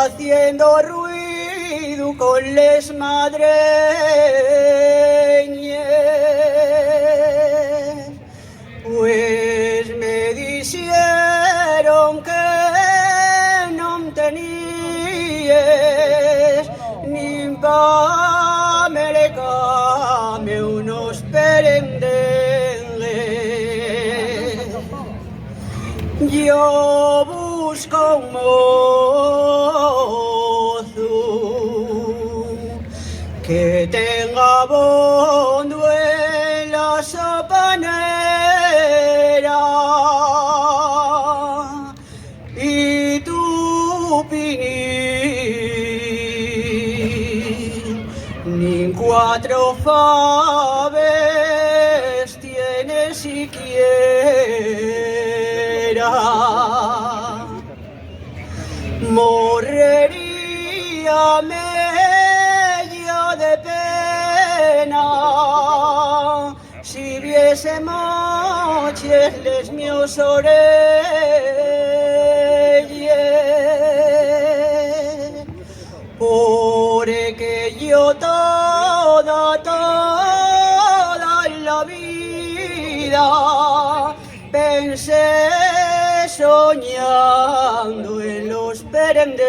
haciendo ruido con les madreñes, pues me dijeron que no teníes ni pa mercame unos perendengues. Yo busco un mozo que tenga bondo en la sopanera y tu pinín ni cuatro faves tiene siquiera. Morrería medio de pena si viese moches les mios orelles, porque yo toda la vida pensé soñando en los perendengues.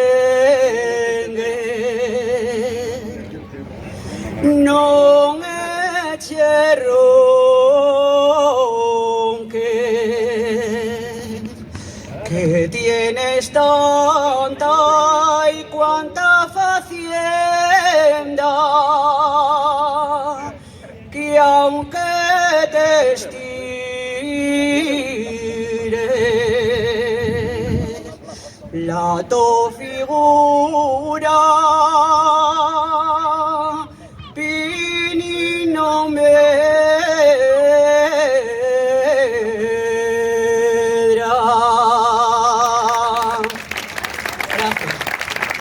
No eche ronques, que tienes tanta y cuanta facienda, que aunque te estires, la tu figura